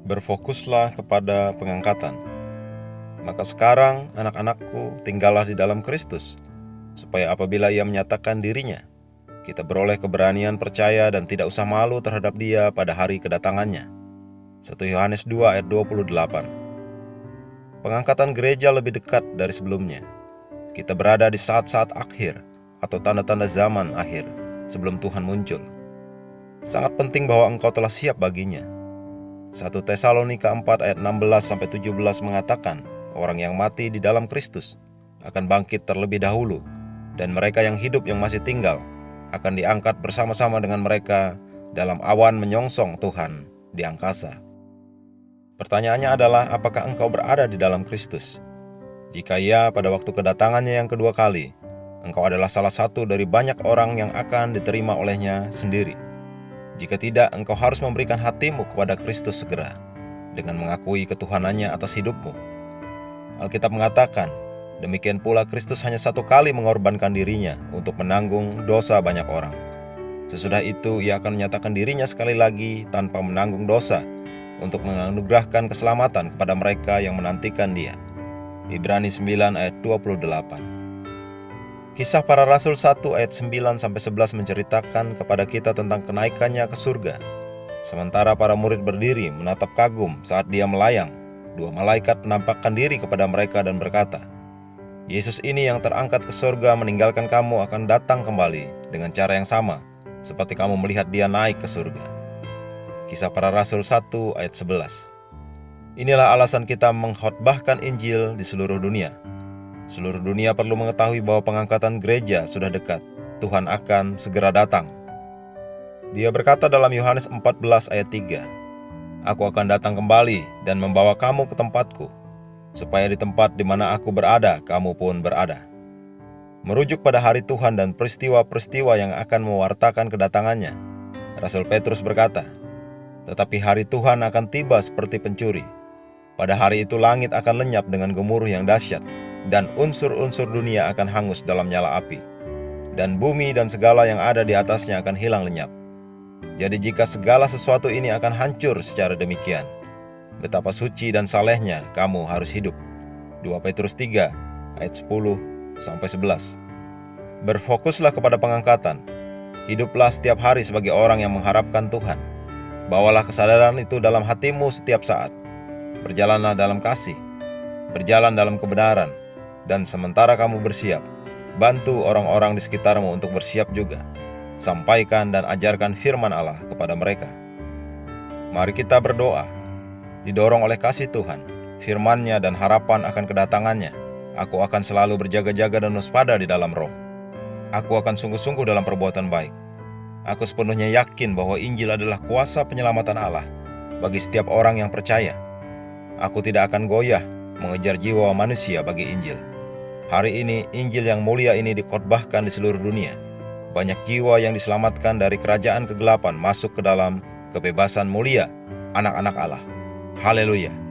Berfokuslah kepada pengangkatan. Maka sekarang, anak-anakku, tinggallah di dalam Kristus, supaya apabila Ia menyatakan dirinya, kita beroleh keberanian percaya dan tidak usah malu terhadap Dia pada hari kedatangannya. 1 Yohanes 2 ayat 28. Pengangkatan gereja lebih dekat dari sebelumnya. Kita berada di saat-saat akhir atau tanda-tanda zaman akhir sebelum Tuhan muncul. Sangat penting bahwa engkau telah siap baginya. 1 Tesalonika 4 ayat 16-17 mengatakan, orang yang mati di dalam Kristus akan bangkit terlebih dahulu, dan mereka yang hidup yang masih tinggal akan diangkat bersama-sama dengan mereka dalam awan menyongsong Tuhan di angkasa. Pertanyaannya adalah, apakah engkau berada di dalam Kristus? Jika ya, pada waktu kedatangannya yang kedua kali, engkau adalah salah satu dari banyak orang yang akan diterima olehnya sendiri. Jika tidak, engkau harus memberikan hatimu kepada Kristus segera, dengan mengakui ketuhanannya atas hidupmu. Alkitab mengatakan, demikian pula Kristus hanya satu kali mengorbankan dirinya untuk menanggung dosa banyak orang. Sesudah itu, Ia akan menyatakan dirinya sekali lagi tanpa menanggung dosa, untuk menganugerahkan keselamatan kepada mereka yang menantikan Dia. Ibrani 9 ayat 28. Kisah Para Rasul 1 ayat 9-11 menceritakan kepada kita tentang kenaikannya ke surga. Sementara para murid berdiri menatap kagum saat Dia melayang, dua malaikat menampakkan diri kepada mereka dan berkata, Yesus ini yang terangkat ke surga meninggalkan kamu akan datang kembali dengan cara yang sama, seperti kamu melihat Dia naik ke surga. Kisah Para Rasul 1 ayat 11. Inilah alasan kita mengkhotbahkan Injil di seluruh dunia. Seluruh dunia perlu mengetahui bahwa pengangkatan gereja sudah dekat. Tuhan akan segera datang. Dia berkata dalam Yohanes 14 ayat 3, Aku akan datang kembali dan membawa kamu ke tempatku, supaya di tempat di mana aku berada, kamu pun berada. Merujuk pada hari Tuhan dan peristiwa-peristiwa yang akan mewartakan kedatangannya, Rasul Petrus berkata, Tetapi hari Tuhan akan tiba seperti pencuri. Pada hari itu langit akan lenyap dengan gemuruh yang dahsyat, dan unsur-unsur dunia akan hangus dalam nyala api, dan bumi dan segala yang ada di atasnya akan hilang lenyap. Jadi jika segala sesuatu ini akan hancur secara demikian, betapa suci dan salehnya kamu harus hidup. 2 Petrus 3 ayat 10-11. Berfokuslah kepada pengangkatan. Hiduplah setiap hari sebagai orang yang mengharapkan Tuhan. Bawalah kesadaran itu dalam hatimu setiap saat. Berjalanlah dalam kasih, berjalan dalam kebenaran, dan sementara kamu bersiap, bantu orang-orang di sekitarmu untuk bersiap juga. Sampaikan dan ajarkan firman Allah kepada mereka. Mari kita berdoa. Didorong oleh kasih Tuhan, firman-Nya dan harapan akan kedatangannya, aku akan selalu berjaga-jaga dan waspada di dalam roh. Aku akan sungguh-sungguh dalam perbuatan baik. Aku sepenuhnya yakin bahwa Injil adalah kuasa penyelamatan Allah bagi setiap orang yang percaya. Aku tidak akan goyah mengejar jiwa manusia bagi Injil. Hari ini, Injil yang mulia ini dikhotbahkan di seluruh dunia. Banyak jiwa yang diselamatkan dari kerajaan kegelapan masuk ke dalam kebebasan mulia anak-anak Allah. Haleluya!